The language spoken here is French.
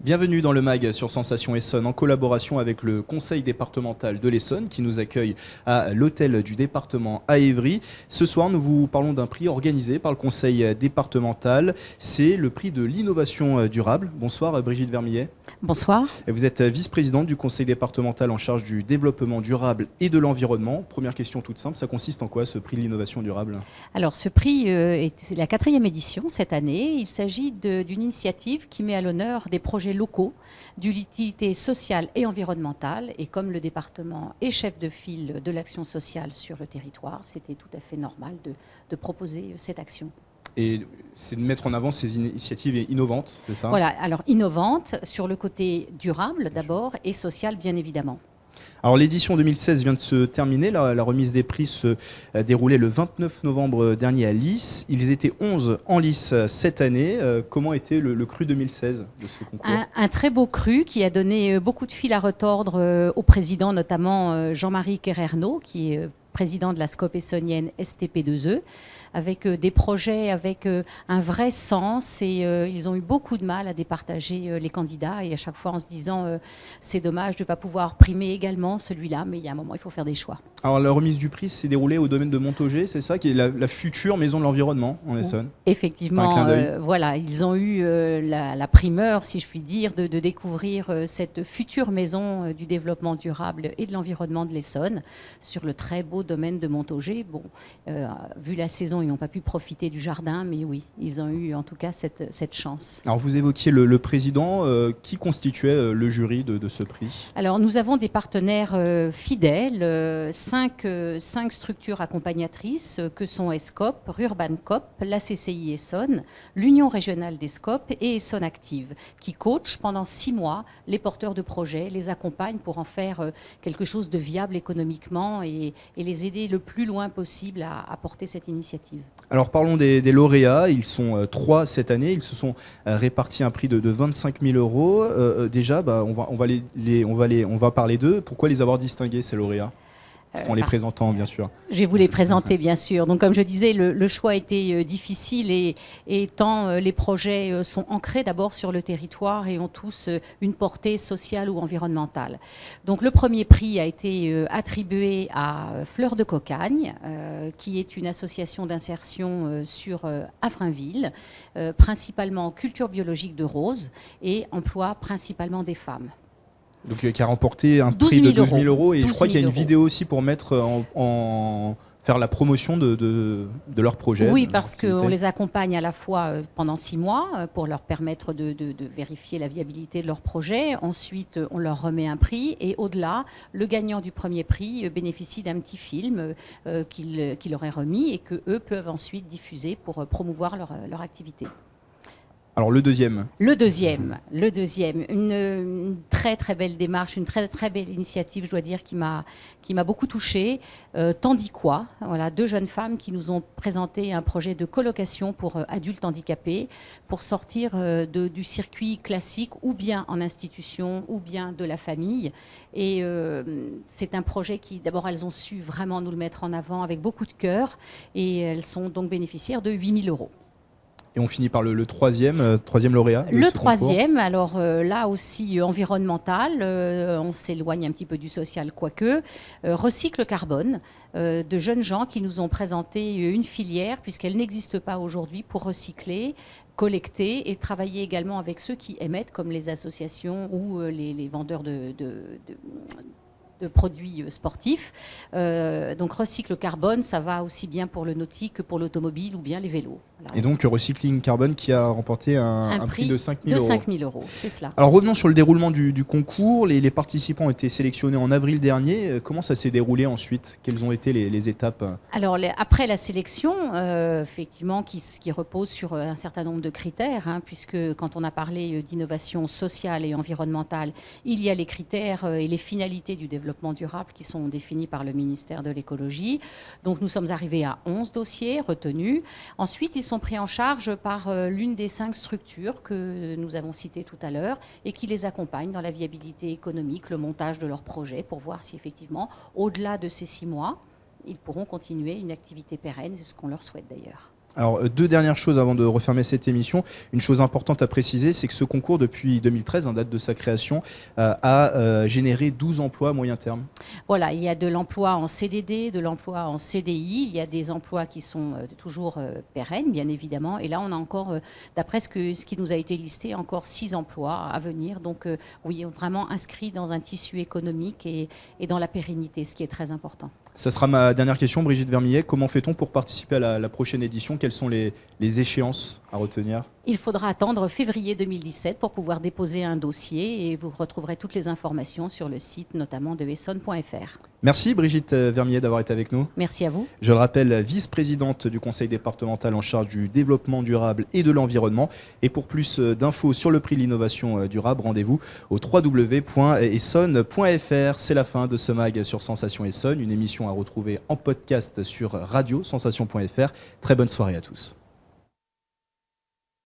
Bienvenue dans le MAG sur Sensation Essonne en collaboration avec le Conseil départemental de l'Essonne qui nous accueille à l'hôtel du département à Évry. Ce soir, nous vous parlons d'un prix organisé par le Conseil départemental. C'est le prix de l'innovation durable. Bonsoir Brigitte Vermillet. Bonsoir. Vous êtes vice-présidente du Conseil départemental en charge du développement durable et de l'environnement. Première question toute simple, ça consiste en quoi ce prix de l'innovation durable ? Alors ce prix est la 4e édition cette année. Il s'agit d'une initiative qui met à l'honneur des projets locaux d'utilité sociale et environnementale. Et comme le département est chef de file de l'action sociale sur le territoire, c'était tout à fait normal de proposer cette action. Et c'est de mettre en avant ces initiatives innovantes, c'est ça ? Voilà, alors innovantes sur le côté durable d'abord et social bien évidemment. Alors l'édition 2016 vient de se terminer, la remise des prix se déroulait le 29 novembre dernier à Lys. Ils étaient 11 en lice cette année. Comment était le cru 2016 de ce concours ? Un très beau cru qui a donné beaucoup de fil à retordre au président, notamment Jean-Marie Kererno, qui est président de la SCOP essonnienne STP2E, avec des projets avec un vrai sens et ils ont eu beaucoup de mal à départager les candidats et à chaque fois en se disant c'est dommage de ne pas pouvoir primer également celui-là, mais il y a un moment il faut faire des choix. Alors la remise du prix s'est déroulée au domaine de Montaugé, c'est ça, qui est la future maison de l'environnement en Essonne. Effectivement, voilà, ils ont eu la primeur, si je puis dire, de découvrir cette future maison du développement durable et de l'environnement de l'Essonne sur le très beau domaine de Montaugé. Bon, vu la saison, ils n'ont pas pu profiter du jardin, mais oui, ils ont eu en tout cas cette chance. Alors vous évoquiez le président, qui constituait le jury de ce prix ? Alors nous avons des partenaires fidèles, cinq structures accompagnatrices que sont ESCOP, Rurbancop, la CCI Essonne, l'Union régionale des SCOP et Essonne Active, qui coachent pendant 6 mois les porteurs de projets, les accompagnent pour en faire quelque chose de viable économiquement et les aider le plus loin possible à porter cette initiative. Alors parlons des lauréats, ils sont 3 cette année, ils se sont répartis un prix de 25 000 euros. Déjà, on va parler d'eux. Pourquoi les avoir distingués, ces lauréats ? En les présentant, bien sûr. Je vais vous les présenter, bien sûr. Donc, comme je disais, le choix était difficile et tant les projets sont ancrés d'abord sur le territoire et ont tous une portée sociale ou environnementale. Donc, le premier prix a été attribué à Fleur de Cocagne, qui est une association d'insertion sur Avrainville, principalement culture biologique de roses et emploi principalement des femmes. Donc, qui a remporté un prix de 12 000 euros. Et je crois qu'il y a une vidéo aussi pour mettre faire la promotion de leur projet. Oui, parce qu'on les accompagne à la fois pendant 6 mois pour leur permettre de vérifier la viabilité de leur projet. Ensuite, on leur remet un prix. Et au-delà, le gagnant du premier prix bénéficie d'un petit film qu'il leur est remis et qu'eux peuvent ensuite diffuser pour promouvoir leur activité. Alors le deuxième. Le deuxième, une très très belle démarche, une très très belle initiative, je dois dire, qui m'a beaucoup touchée. Tandis quoi, voilà, 2 jeunes femmes qui nous ont présenté un projet de colocation pour adultes handicapés, pour sortir du circuit classique, ou bien en institution, ou bien de la famille. Et c'est un projet qui, d'abord, elles ont su vraiment nous le mettre en avant avec beaucoup de cœur, et elles sont donc bénéficiaires de 8 000 euros. Et on finit par le troisième lauréat. Le troisième, alors là aussi environnemental, on s'éloigne un petit peu du social, quoique, Recycle Carbone, de jeunes gens qui nous ont présenté une filière, puisqu'elle n'existe pas aujourd'hui, pour recycler, collecter et travailler également avec ceux qui émettent, comme les associations ou les vendeurs de produits sportifs. Donc Recycle Carbone, ça va aussi bien pour le nautique que pour l'automobile ou bien les vélos. Voilà. Et donc Recycling Carbone qui a remporté un prix de 5 000 euros. De 5 000 euros, c'est cela. Alors revenons sur le déroulement du concours. Les participants ont été sélectionnés en avril dernier. Comment ça s'est déroulé ensuite ? Quelles ont été les étapes ? Alors après la sélection, effectivement, qui repose sur un certain nombre de critères, hein, puisque quand on a parlé d'innovation sociale et environnementale, il y a les critères et les finalités du développement durable qui sont définis par le ministère de l'écologie. Donc nous sommes arrivés à 11 dossiers retenus. Ensuite, ils sont pris en charge par l'une des 5 structures que nous avons citées tout à l'heure et qui les accompagne dans la viabilité économique, le montage de leur projet pour voir si effectivement, au-delà de ces 6 mois, ils pourront continuer une activité pérenne, c'est ce qu'on leur souhaite d'ailleurs. Alors, deux dernières choses avant de refermer cette émission. Une chose importante à préciser, c'est que ce concours, depuis 2013, date de sa création, a généré 12 emplois à moyen terme. Voilà, il y a de l'emploi en CDD, de l'emploi en CDI, il y a des emplois qui sont toujours pérennes, bien évidemment, et là on a encore, d'après ce qui nous a été listé, encore 6 emplois à venir, donc oui, vraiment inscrits dans un tissu économique et dans la pérennité, ce qui est très important. Ça sera ma dernière question, Brigitte Vermillet. Comment fait-on pour participer à la prochaine édition? Quelles sont les échéances à retenir? Il faudra attendre février 2017 pour pouvoir déposer un dossier et vous retrouverez toutes les informations sur le site notamment de essonne.fr. Merci Brigitte Vermillet d'avoir été avec nous. Merci à vous. Je le rappelle, vice-présidente du conseil départemental en charge du développement durable et de l'environnement. Et pour plus d'infos sur le prix de l'innovation durable, rendez-vous au www.essonne.fr. C'est la fin de ce mag sur Sensation Essonne, une émission à retrouver en podcast sur radiosensation.fr. Très bonne soirée à tous.